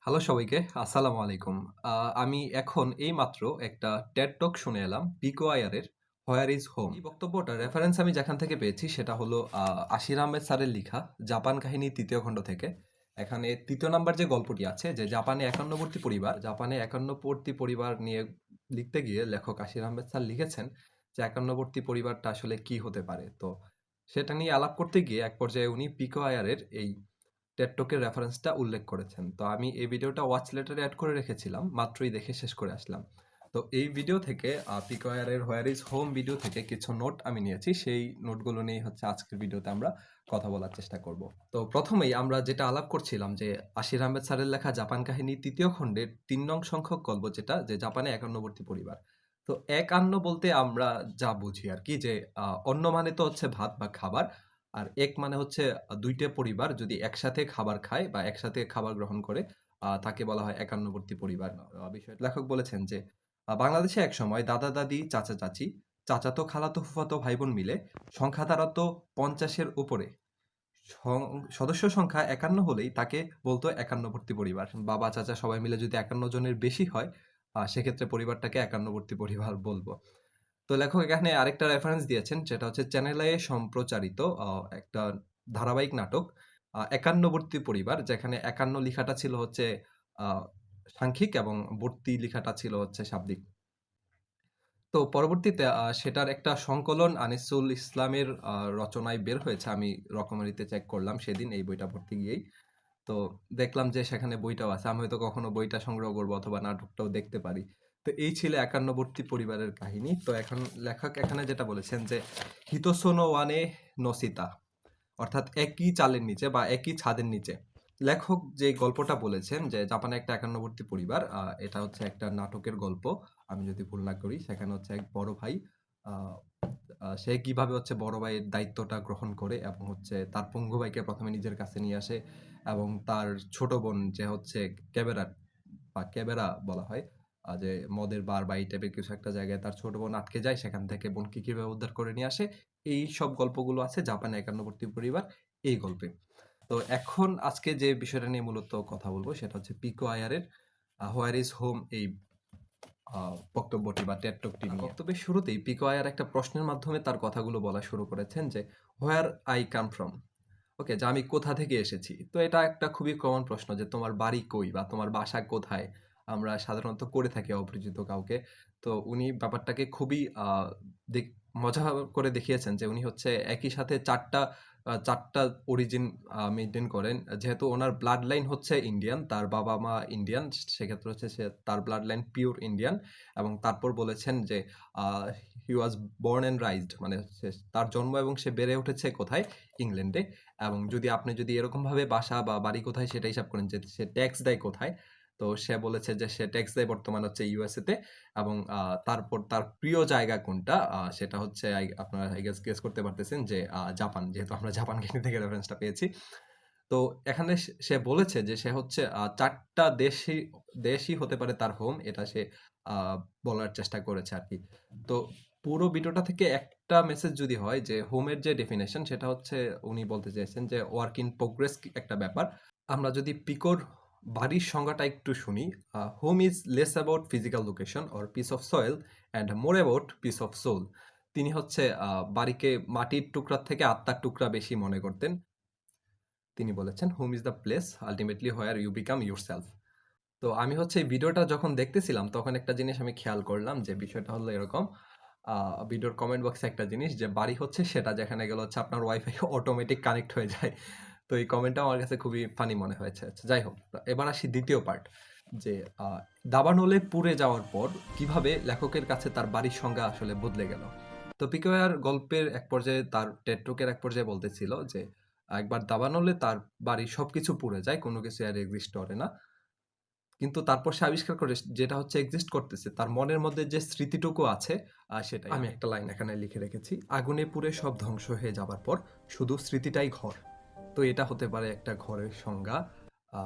Hello সবাইকে, আসসালামু আলাইকুম। আমি এখন এইমাত্র একটা টেড টক শুনে এলাম পিকো আয়ারের 'হোয়ার ইজ হোম'। এই বক্তব্যটার রেফারেন্স আমি যেখান থেকে পেয়েছি সেটা হলো আশির আহমেদ স্যারের লিখা 'জাপান কাহিনী' ৩য় খণ্ড থেকে। এখানে ৩য় নাম্বার যে গল্পটি আছে যে জাপানে একান্নবর্তী পরিবার নিয়ে লিখতে গিয়ে লেখক আশির আহমেদ স্যার লিখেছেন যে একান্নবর্তী পরিবারটা আসলে কি হতে পারে। তো সেটা নিয়ে আলাপ করতে গিয়ে এক পর্যায়ে উনি পিকো আয়ারের এই টেকটকের রেফারেন্সটা উল্লেখ করেছেন। তো আমি এই ভিডিওটা ওয়াচ লেটারে এড করে রেখেছিলাম। মাত্রই দেখে শেষ করে আসলাম। তো এই ভিডিও থেকে পিকোয়ারের হোয়ার ইজ হোম ভিডিও থেকে কিছু নোট আমি নিয়েছি। সেই নোটগুলো নিয়েই হচ্ছে আজকের ভিডিওতে আমরা কথা বলার চেষ্টা করব। তো প্রথমেই আমরা যেটা আলাপ করছিলাম যে আশির আহমেদ স্যারের লেখা জাপান কাহিনী ৩য় খণ্ডের ৩ নং সংখ্যক গল্প যেটা যে জাপানে একান্নবর্তী পরিবার। তো একান্ন বলতে আমরা যা বুঝি আরকি যে অন্ন মানে তো হচ্ছে ভাত বা খাবার। আর এক মানে হচ্ছে ২ টা পরিবার যদি একসাথে খাবার খায় বা একসাথে খাবার গ্রহণ করে তাকে বলা হয় একান্নবর্তী পরিবার। বিষয়টা লেখক বলেছেন যে বাংলাদেশে একসময় দাদা-দাদি, চাচা-চাচী, চাচাতো, খালাতো, ফুফাতো ভাই-বোন মিলে সংখ্যা দাঁড়াতো ৫০ এর উপরে। সং সদস্য সংখ্যা ৫১ হলেই তাকে বলতো একান্নবর্তী পরিবার। বাবা, চাচা সবাই মিলে যদি ৫১ জনের বেশি হয় সেক্ষেত্রে পরিবারটাকে একান্নবর্তী পরিবার বলব। তো লেখক এখানে আরেকটা রেফারেন্স দিয়েছেন যেটা হচ্ছে চ্যানেল আই এ সম্প্রচারিত একটা ধারাবাহিক নাটক 'একান্নবর্তী পরিবার' যেখানে ৫১ লিখাটা ছিল হচ্ছে আ সাংখ্যিক এবং বর্তী লিখাটা ছিল হচ্ছে শাব্দিক। তো পরবর্তীতে সেটার একটা সংকলন আনিসুল ইসলামের রচনায় বের হয়েছে। আমি রকমারিতে চেক করলাম সেদিন এই বইটা পড়তে গিয়েই। তো দেখলাম যে সেখানে বইটাও আছে। আমি হয়তো কখনো বইটা সংগ্রহ করব অথবা নাটকটাও দেখতে পারি। তো এই ছিল একান্নবর্তী পরিবারের কাহিনী। তো এখন লেখক এখানে যেটা বলেছেন যে, "হিতোসো নো ওয়ানে নো সিতা" অর্থাৎ একই চালের নিচে বা একই ছাদের নিচে। লেখক যে গল্পটা বলেছেন যে জাপানে একটা একান্নবর্তী পরিবার এটা হচ্ছে একটা নাটকের গল্প। আমি যদি ভুল না করি সেখানে হচ্ছে এক বড় ভাই আ সে কিভাবে হচ্ছে বড় ভাইয়ের দায়িত্বটা গ্রহণ করে এবং হচ্ছে তার পঙ্গু ভাইকে ১ম এ নিজের কাছে নিয়ে আসে এবং তার ছোট বোন যে হচ্ছে কেবেরা বা কেবেরা বলা হয়। যে মদের বার বা এই টাইপের কিছু একটা জায়গায় তার ছোট বোন আটকে যায়। সেখান থেকে বোনকে কিভাবে উদ্ধার করে নিয়ে আসে। এইসব গল্পগুলো আছে জাপানে একান্নবর্তী পরিবার এই গল্পে। তো এখন আজকে যে বিষয়টা নিয়ে মূলত কথা বলব সেটা হচ্ছে পিকো আয়ারের 'হোয়ার ইজ হোম' এই আ বক্তব্যটি বা টেড টকটি নিয়ে। বক্তব্যের শুরুতেই পিকো আয়ার একটা প্রশ্নের মাধ্যমে তার কথাগুলো বলা শুরু করেছেন যে, "হোয়ার আই কাম ফ্রম?" ওকে, যে আমি কোথা থেকে এসেছি। তো এটা একটা খুবই কমন প্রশ্ন যে তোমার বাড়ি কই বা তোমার বাসা কোথায়? আমরা সাধারণত করে থাকি অপরিচিত কাউকে। তো উনি ব্যাপারটাকে খুবই দেখ মজা করে দেখিয়েছেন যে উনি হচ্ছে একই সাথে ৪ টা অরিজিন মেইনটেইন করেন। যেহেতু উনার ব্লাড লাইন হচ্ছে ইন্ডিয়ান, তার বাবা-মা ইন্ডিয়ান, সেক্ষেত্রে হচ্ছে তার ব্লাড লাইন পিওর ইন্ডিয়ান এবং তারপর বলেছেন যে আ হি ওয়াজ বর্ন অ্যান্ড রাইজড মানে হচ্ছে তার জন্ম এবং সে বেড়ে উঠেছে কোথায়? ইংল্যান্ডে। এবং আপনি যদি এরকমভাবে বাসা বা বাড়ি কোথায় সেটা হিসাব করেন যে সে ট্যাক্স দেয় কোথায়? তো সে বলেছে যে সে ট্যাক্স দেয় বর্তমান হচ্ছে ইউএসএ তে এবং তারপর তার প্রিয় জায়গা কোনটা? সেটা হচ্ছে আপনারা আই গেস করতে পারতেছেন যে জাপান। যেহেতু আমরা জাপান কাহিনী থেকে রেফারেন্সটা পেয়েছি। তো এখানে সে বলেছে যে সে হচ্ছে ৪ টা দেশই হতে পারে তার হোম। এটা সে আ বলার চেষ্টা করেছে আরকি। তো পুরো ভিডিওটা থেকে একটা মেসেজ যদি হয় যে হোমের যে ডেফিনিশন সেটা হচ্ছে উনি বলতে চেয়েছেন যে ওয়ার্ক ইন প্রোগ্রেস একটা ব্যাপার। আমরা যদি পিকোর বাড়ির সংজ্ঞাটা একটু শুনি, home is less about physical location or piece of soil and more about piece of soul. তিনি হচ্ছে বাড়িকে মাটির টুকরার থেকে আত্মার টুকরা বেশি মনে করতেন। তিনি বলেছেন, "home is the place ultimately where you become yourself." তো আমি হচ্ছে এই ভিডিওটা যখন দেখতেছিলাম তখন একটা জিনিস আমি খেয়াল করলাম যে বিষয়টা হলো এরকম। আ ভিডিওর কমেন্ট বক্সে একটা জিনিস যে বাড়ি হচ্ছে সেটা যেখানে গেলে হচ্ছে আপনার ওয়াইফাই অটোমেটিক কানেক্ট হয়ে যায়। তো এই কমেন্টটা আমার কাছে খুবই ফানি মনে হয়েছে। আচ্ছা যাই হোক। এবার আসি ২য় পার্ট যে আ দাবানলে পুড়ে যাওয়ার পর কিভাবে লেখকের কাছে তার বাড়ির সংজ্ঞা আসলে বদলে গেল। তো পিকোয়ার গল্পের এক পর্যায়ে তার টেট্রোকের এক পর্যায়ে বলতেছিল যে একবার দাবানলে তার বাড়ির সবকিছু পুড়ে যায়। কোন কিছু আর এক্সিস্ট করে না। কিন্তু তারপর সে আবিষ্কার করে যেটা হচ্ছে এক্সিস্ট করতেছে তার মনের মধ্যে যে স্মৃতিটুকু আছে সেটাই। আমি একটা লাইন এখানে লিখে রেখেছি। আগুনে পুড়ে সব ধ্বংস হয়ে যাবার পর শুধু স্মৃতিটাই ঘর। তো এটা হতে পারে একটা ঘরের সংজ্ঞা আ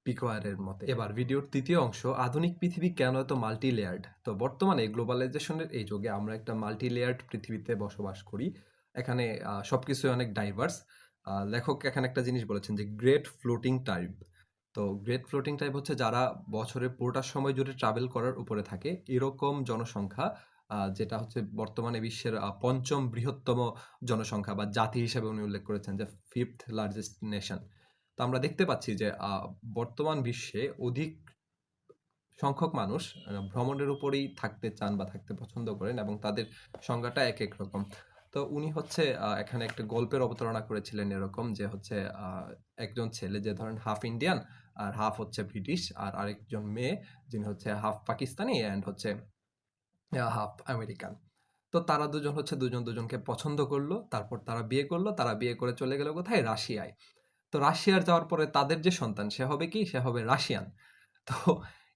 পিকোয়ারের মতে। এবার ভিডিওর ৩য় অংশ আধুনিক পৃথিবী কেন এত মাল্টি লেয়ার্ড? তো বর্তমানে গ্লোবালাইজেশনের এই যুগে আমরা একটা মাল্টি লেয়ার্ড পৃথিবীতে বসবাস করি। এখানে সবকিছুই অনেক ডাইভার্স। লেখক এখানে একটা জিনিস বলেছেন যে গ্রেট ফ্লোটিং টাইব। তো গ্রেট ফ্লোটিং টাইপ হচ্ছে যারা বছরের পুরোটা সময় জুড়ে ট্রাভেল করার উপরে থাকে এরকম জনসংখ্যা, যেটা হচ্ছে বর্তমানে বিশ্বের ৫ম বৃহত্তম জনসংখ্যা বা জাতি হিসেবে উনি উল্লেখ করেছেন যে 5th লার্জেস্ট নেশন। তো আমরা দেখতে পাচ্ছি যে বর্তমান বিশ্বে অধিক সংখ্যক মানুষ ভ্রমণের উপরেই থাকতে চান বা থাকতে পছন্দ করেন এবং তাদের সংজ্ঞাটা একেক রকম। তো উনি হচ্ছে এখানে একটা গল্পের অবতারণা করেছিলেন এরকম যে হচ্ছে একজন ছেলে যে ধরেন হাফ ইন্ডিয়ান আর হাফ হচ্ছে ব্রিটিশ, আর আরেকজন মেয়ে যিনি হচ্ছে হাফ পাকিস্তানি অ্যান্ড হচ্ছে হাফ আমেরিকান। তো তারা দুজন হচ্ছে দুজন দুজনকে পছন্দ করলো, তারপর তারা বিয়ে করলো, তারা বিয়ে করে চলে গেল কোথায়? রাশিয়ায়। তো রাশিয়ার যাওয়ার পরে তাদের যে সন্তান সে হবে কি? সে হবে রাশিয়ান। তো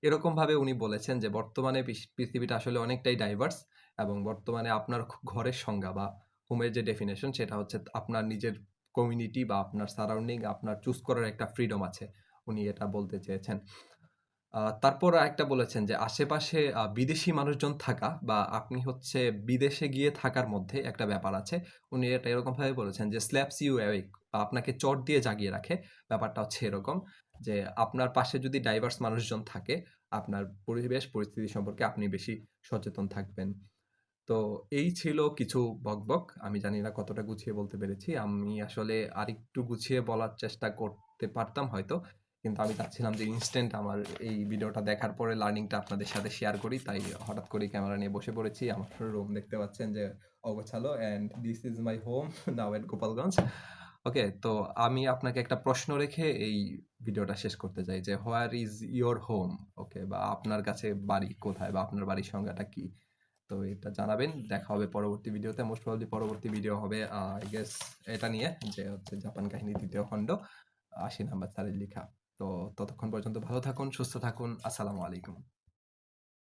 এরকমভাবে উনি বলেছেন যে বর্তমানে পৃথিবীটা আসলে অনেকটাই ডাইভার্স এবং বর্তমানে আপনার ঘরের সংজ্ঞা বা হোমের যে ডেফিনেশন সেটা হচ্ছে আপনার নিজের কমিউনিটি বা আপনার সারাউন্ডিং আপনার চুজ করার একটা ফ্রিডম আছে। উনি এটা বলতে চেয়েছেন। তারপর আরেকটা বলেছেন যে আশেপাশে বিদেশি মানুষজন থাকা বা আপনি হচ্ছে বিদেশে গিয়ে থাকার মধ্যে একটা ব্যাপার আছে। উনি এটা এরকমভাবে বলেছেন যে স্ল্যাপস ইউ অ্যাওয়েক বা আপনাকে চট দিয়ে জাগিয়ে রাখে। ব্যাপারটা হচ্ছে এরকম যে আপনার পাশে যদি ডাইভার্স মানুষজন থাকে, আপনার পরিবেশ পরিস্থিতি সম্পর্কে আপনি বেশি সচেতন থাকবেন। তো এই ছিল কিছু বকবক। আমি জানি না কতটা গুছিয়ে বলতে পেরেছি। আমি আসলে আরেকটু গুছিয়ে বলার চেষ্টা করতে পারতাম হয়তো। কিন্তু আমি চাচ্ছিলাম যে ইনস্ট্যান্ট আমার এই ভিডিওটা দেখার পরে লার্নিংটা আপনাদের সাথে শেয়ার করি। তাই হঠাৎ করেই ক্যামেরা নিয়ে বসে পড়েছি। আমার রুম দেখতে পাচ্ছেন যে অগোছালো, and this is my home now at Gopalganj. Okay, তো আমি আপনাকে একটা প্রশ্ন রেখে এই ভিডিওটা শেষ করতে চাই যে হোয়ার ইজ ইওর হোম? ওকে, বা আপনার কাছে বাড়ি কোথায় বা আপনার বাড়ির সংজ্ঞাটা কি? তো এটা জানাবেন। দেখা হবে পরবর্তী ভিডিওতে। মোস্ট প্রবাবলি পরবর্তী ভিডিও হবে আই গেস এটা নিয়ে যে হচ্ছে জাপান কাহিনী ২য় খণ্ড, আশিন আহমেদ স্যারের লিখা। তো ততক্ষণ পর্যন্ত ভালো থাকুন, সুস্থ থাকুন। আসসালামু আলাইকুম।